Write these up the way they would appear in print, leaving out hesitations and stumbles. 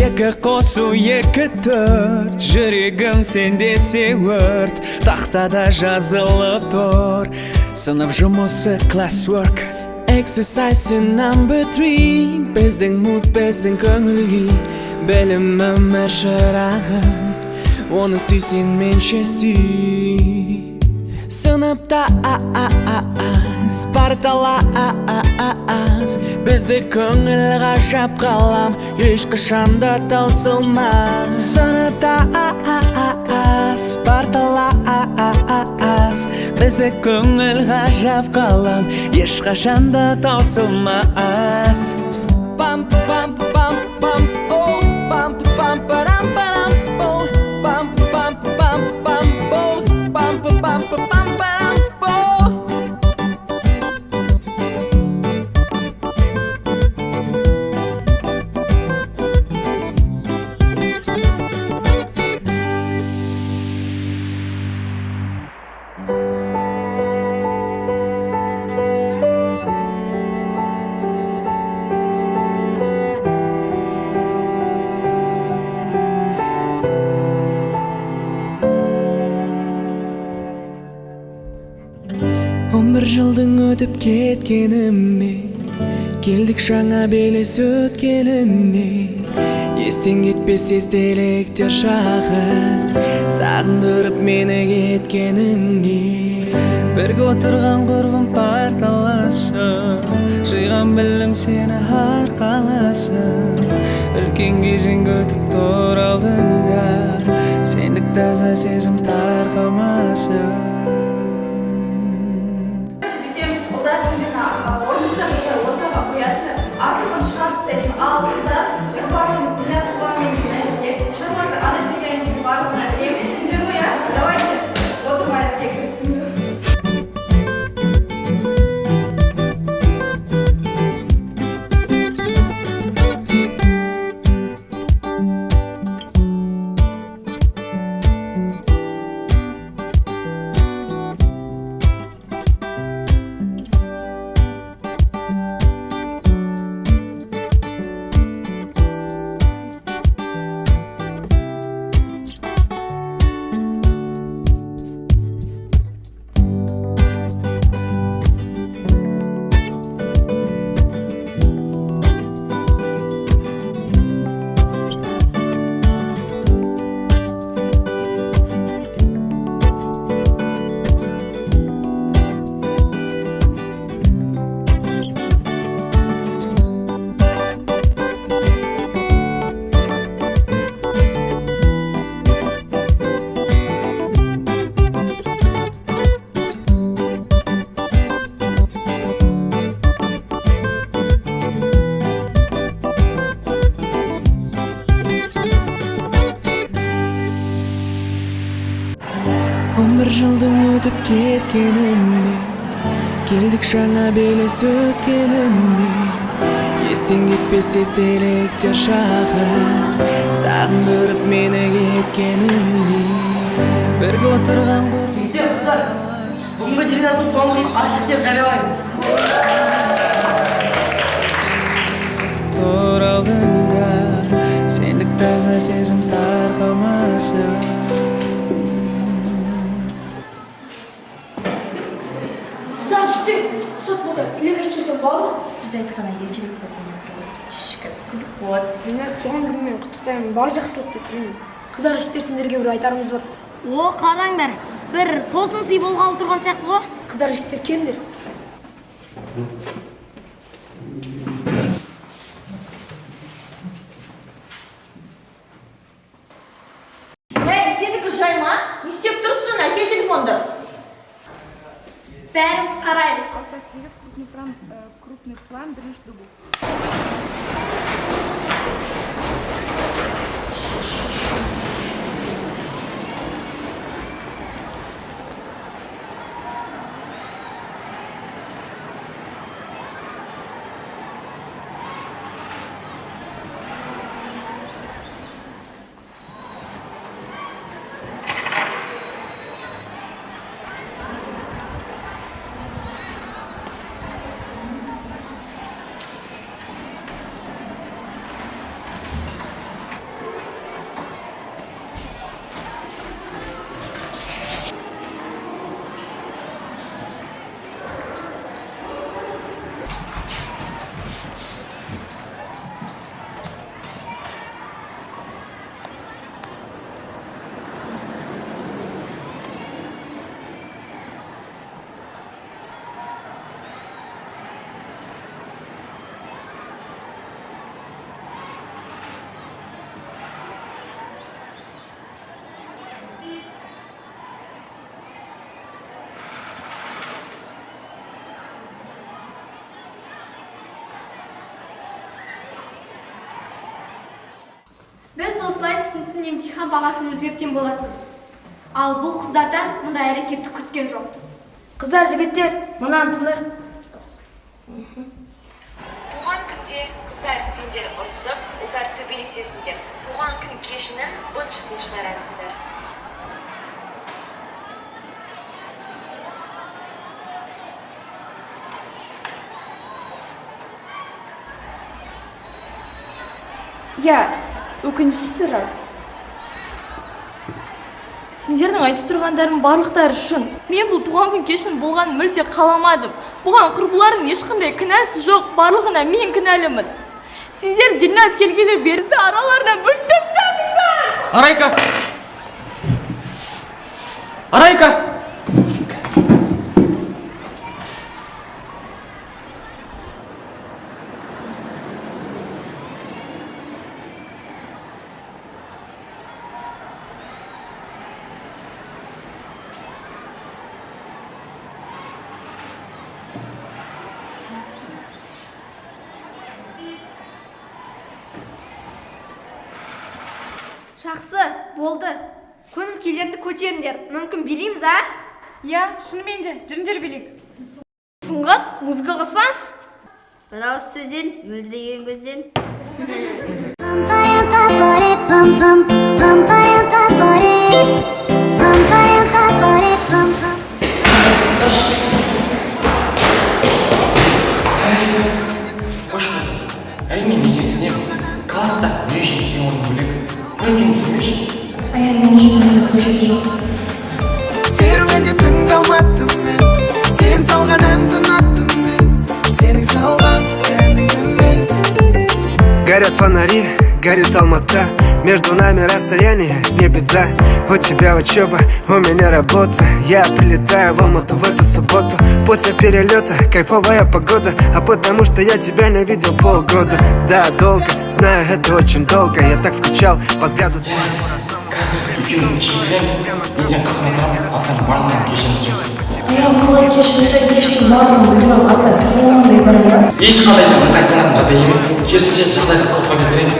Екі қосу екі төрт, жүрегім сенде сеуірт, тақтада жазылып тұр сынып жұмысы classwork. Exercise number 3, біздің mood, біздің көңіл күй, білім өмір шырағы, оны сүйсең менше сүй. Сыныпта Спарталас, бізді көңіл ғажап қалам, ешқашанда таусылмас. Сыныпта Спарталас, бізді көңіл ғажап қалам, ешқашанда таусылмас. Пам пам пам пам о, пам пам парам парам о, пам пам пам пам о, пам пам пам парам о. Бір жылдың өтіп кеткеніме, келдік жаңа белес өткеліне. Естен кетпес естеліктер шағы, сағындырып мені кеткеніңе. Бірге отырған құрбым парталасын, жиған білім сені арқаласын. Үлкен кезең өтіп тұр алдыңда, сендік таза сезім тарқамасын. Бір жылдың өтіп кеткеніме, келдік жаңа белес өткеліне. Естен кетпес естеліктер шағы, сағындырып мені кеткеніңе. Бірге отырған Мектеп қыздар, бүгінгі Дильназдың туған күнін ашық деп жариялаймыз. Тұр алдыңда, сендік таза сезім тарқамасын. Біз айтқана ержелік бастан отырып қызық болады. Дильназ туған күнімен құттықтаймын, бар жақсылықты тілеймін. Қыздар, жігіттер, сендерге бір айтарымыз бар. О, қараңдар, бір тосын сый болғалы тұрған сияқты ғой. Қыздар, жігіттер, келіңдер. Сенікі жай ма? Не істеп тұрсың? Әкел телефонды. Бәріміз қараймыз. Крупный план, дрыж дубу. Біз осылай сыныптың емтихан бағасын өзгерткен болатынбыз. Ал бұл қыздардан мұндай әрекетті күткен жоқпыз. Қыздар, жігіттер, мынаны тыңдайық. Туған күнде қыздар сендер ұрысып, ұлдар төбелесесіңдер. Туған күн кешінің бұншысын шығарасыңдар. Иә, өкініштісі рас. Сендердің айтып тұрғандарым барлықтары шын. Мен бұл туған күн кешінің болғанын мүлде қаламадым. Бұған құрбыларым ешқандай кінәсі жоқ, барлығына мен кінәлімін. Сендер Дильназ келгелі берізді араларынан бөліп тастадыңдар. Арайка! Арайка! Жақсы, болды. Көңіл күйлерді көтеріңдер. Мүмкін билейміз, а? Иә, шынымен де, жүріңдер билейік. Сұңғат, музыка қосаңшы. Дауыс сөзден, мөлді деген көзден. Қош бол. Әрине мен сені түсінемін. Класста не үшін сен орын бөлек. Мүмкін түсінбеші. Серуендеп тыңда алмадым мен, сен салған әнді ұнаттым мен, сенің салған әніңді мен. Горят фонари, горит Алмата, между нами расстояние, не беда. У тебя учеба, у меня работа. Я прилетаю в Алмату в эту субботу. После перелета кайфовая погода, а потому что я тебя не видел полгода. Да, долго, знаю, это очень долго. Я так скучал по взгляду твоему родному. Екеуміздің кешігеміз, мен сен қасына тұрам, алсаң барлығын кешеміз. Ешқандай сен қайсынан қандай емес, керісінше жағдайды қалыпқа келтіреміз.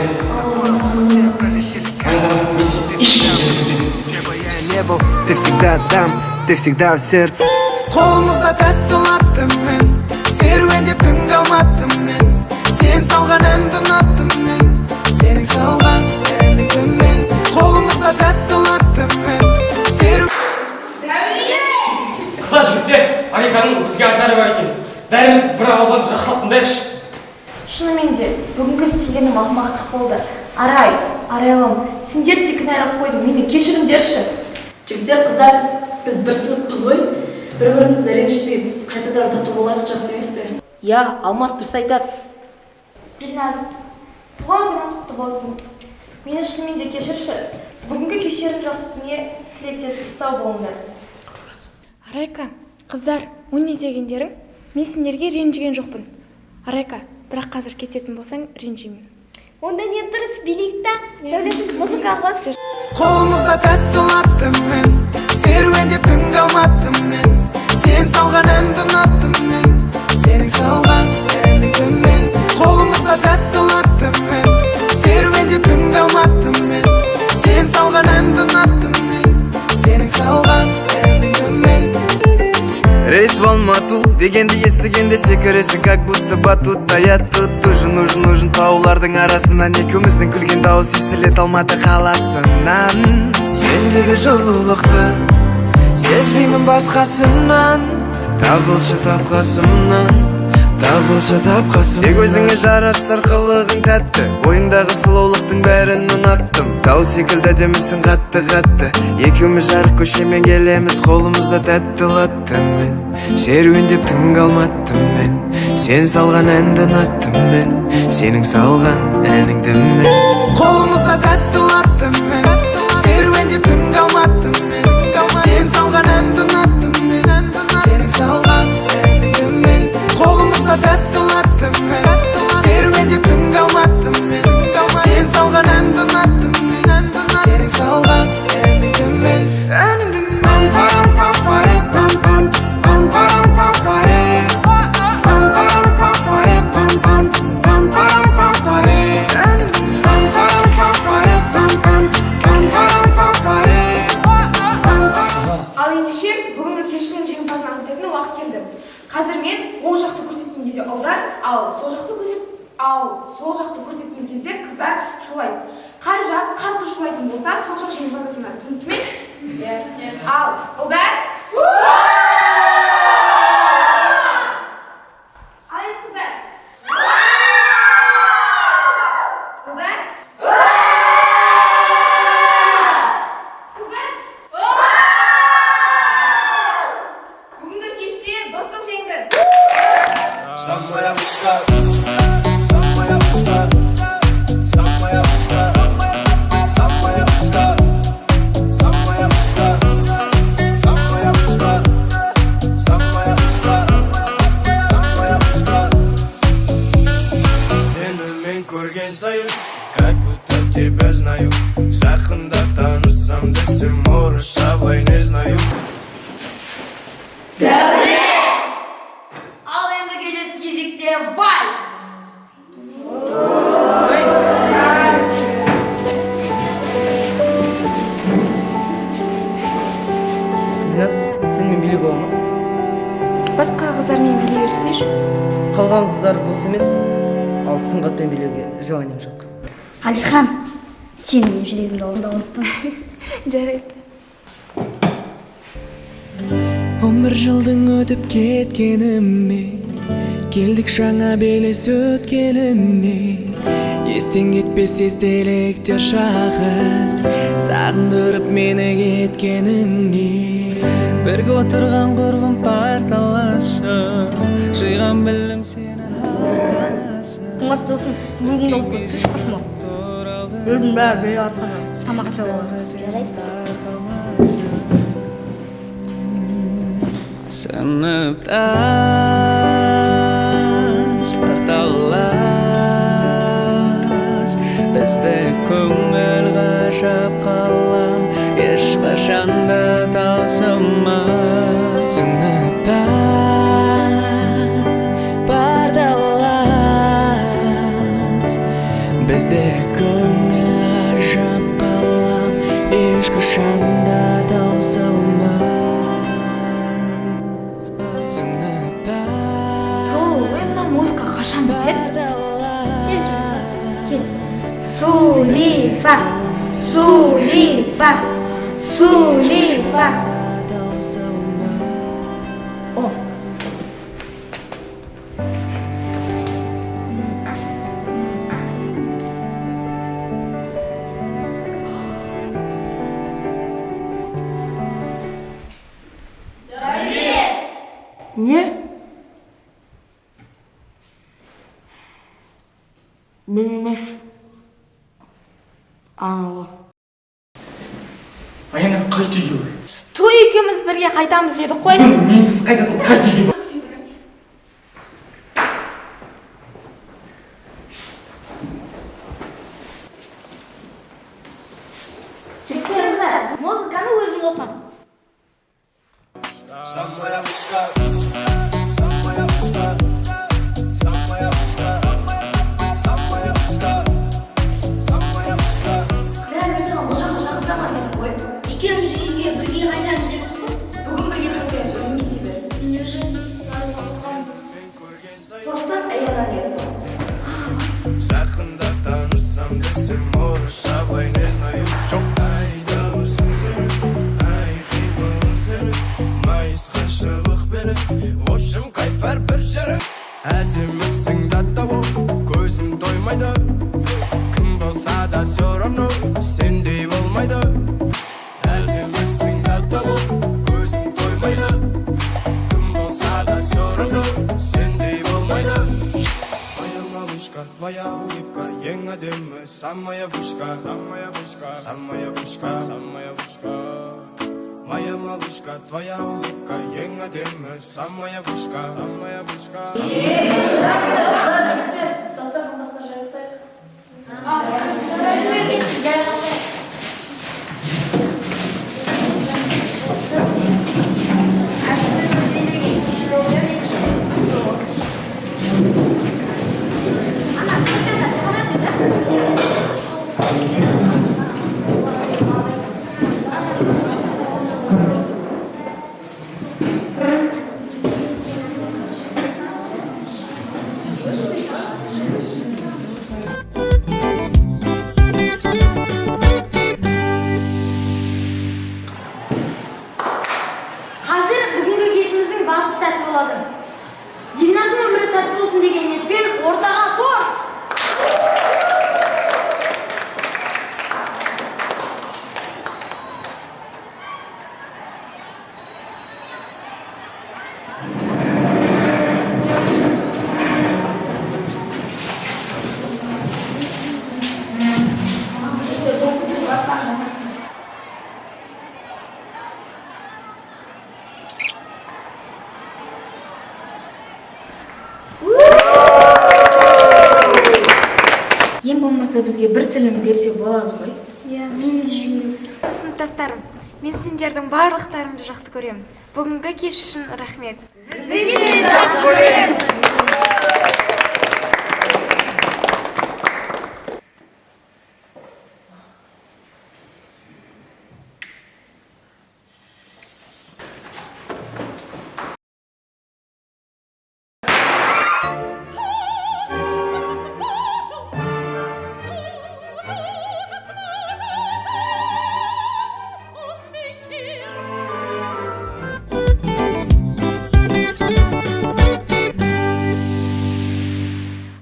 Мен сен ешкім жүргізбейді. Не был, ты всегда там, ты всегда в сердце. Қолымызда тәтті ұнаттым мен, серуендеп тыңда алмадым мен, сен салған әнді ұнаттым мен, сенің салған әніңді мен. Қолымызда тәтті ұнаттым мен, Қыздар, жігіттер, Арайканың бізге айтары бар екен. Бәріміз бір ауыздан жақсылап тыңдайықшы. Шынымен де, бүгінгі істегенім ақымақтық болды. Арайлым, сендер де кінәлап қойдым, мені кешіріңдерші. Жігіттер, қыздар, біз бір сыныппыз ғой. Бір-бірімізді ренжітпей, қайтадан тату болайық, жақсы емес пе? Иә, Алмас дұрыс айтады. Дильназ, туған күнің құтты болсын. Мені шынымен де кешірші. Бүгінгі кештерің жақсы өтуіне тілектесіп сау болыңдар. Арайка, қыздар, о не дегендерің? Мен сендерге ренжіген жоқпын. Арайка, бірақ қазір кететін болсаң ренжимін. Онда не дұрыс билейік та, Дәулет, музыка қос. қолымызда тәтті ұнаттым мен, серуендеп тыңда алмадым мен, сен салған әнді ұнаттым мен, сенің салған әніңді мен. Қолымызда тәтті ұнаттым мен, серуендеп тыңда алмадым мен, сен салған әнді ұнаттым мен, сенің салған әніңді мен. Рейс в Алмату дегенді естігенде секіресің, как будто батутта. Я тут нужен таулардың арасынан, екеуміздің күлген дауыс естілет Алматы қаласынан. Сендегі жылулықты сезбеймін басқасынан, Табылшы тапқасымнан, табылшы тапқасым. Тек өзіңе жарасар қылығың тәтті, бойыңдағы сұлулықтың бәрін ұнаттым. Тау секілді демісің қатты, екеуміз жарық көшемен келеміз, қолымызда тәтті латтым мен. Серуендеп тыңда алмадым мен, сен салған әнді ұнаттым мен, сенің салған әніңді мен. қолымызда тәтті ұнаттым мен, серуендеп тыңда алмадым мен, сен салған әнді ұнаттым мен, сенің салған әніңді мен. Қолымызда тәтті ұнаттым мен, серуендеп тыңда алмадым мен, сен салған әнді ұнаттым мен, сенің салған әніңді мен. Ал сол жақты көрсеткен кезде қыздар шулайды. Қай жақ қатты шулайтын болса, сол жақ жеңімпаз атанады. Түсінікті ме? Иә. Ал ұлдар. Ал қыздар. Ұлдар. Қыздар. Бүгінгі кеште достық жеңді. Самая вышка, самая вышка, самая вышка, самая вышка, самая вышка, самая вышка, самая вышка, самая вышка. Сені мен көрген сайын, как будто тебя знаю. Жақында танысам десем, орысша былай не знаю. Ал енді келесі кезекте вальс. Динас, сенімен билеуге бола ма? Басқа қыздармен билей берсейші. Қалған қыздар бос емес, ал Сұңғатпен билеуге желанием жоқ. Алихан, сен мен жүрегімді ұмыттың. Жарайды. 11 жылдың өтіп кеткеніме, келдік жаңа белес өткеніне. Естен кетпес естеліктер шағы, сағындырып мені кеткеніңе. Бірге отырған құрбым парталашы, жиған білім сені арқалашы. Қымас досым, бүгін олып көтсіз қысма. Өзім бәрі бері атқаны, тамақша болады. Сыныптас парталас, бізді көңіл ғажап қалам, ешқашанда таусылмас. Сыныптас парталас, бізді көңіл ғажап қалам, ешқашанда таусылмас. Музыка қашан бітеді? Сулифа, Сулифа, Сулифа. О. Не? Мен емес. Анау. Аяна қайт үйге бар. Той екеуміз бірге қайтамыз деді қой. Менсіз қайтасың, қайт үйге бар. Жігіттеріңізді, музыканы өзім қосам. Самая вышка, самая вышка, самая вышка, самая вышка, самая вышка. Бәрі саған бұл жаққа жақындама деді ғой. Екеуміз үйге бірге қайтамыз деді ғой. Бүгін бірге қайтамыз, өзің кете бер. Мен өзім қорықсан аяғынан ертіп. Жақында танысам десем, орысша былай не знаю. Жоқ айда өсің ай қибылың сені, майысқа шығық бері. В общем, кайфар бір жері. Әдемісің даттау, көзім тоймайды. Кім болса да все равно, сендей болмайды. Әдемісің даттау, көзім тоймайды. Кім болса да все равно, сендей болмайды. Моя малышка, твоя улыбка, ең әдемі. Самая вышка, самая вышка, самая вышка, самая вышка. Моя малышка, твоя улыбка, ең әдемі. Самая вышка, самая вышка. Достарым басына жайысайық. болмаса бізге бір тілін берсе болады ғой. Иә, мен де жеңгем. Сыныптастарым, мен сендердің барлықтарыңды жақсы көремін. Бүгінгі кеш үшін рахмет.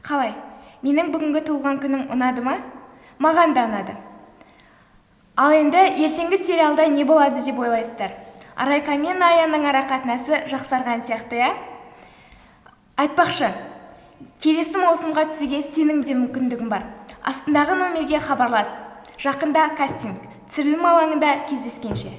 Қалай? Менің бүгінгі туылған күнім ұнады ма? Маған да ұнады. Ал енді ертеңгі сериалда не болады деп ойлайсыздар? Арайка мен Аяның ара қатынасы жақсарған сияқты, иә? Айтпақшы, келесі маусымға түсуге сенің де мүмкіндігің бар. Астындағы номерге хабарлас. Жақында кастинг. Түсірілім алаңында кездескенше.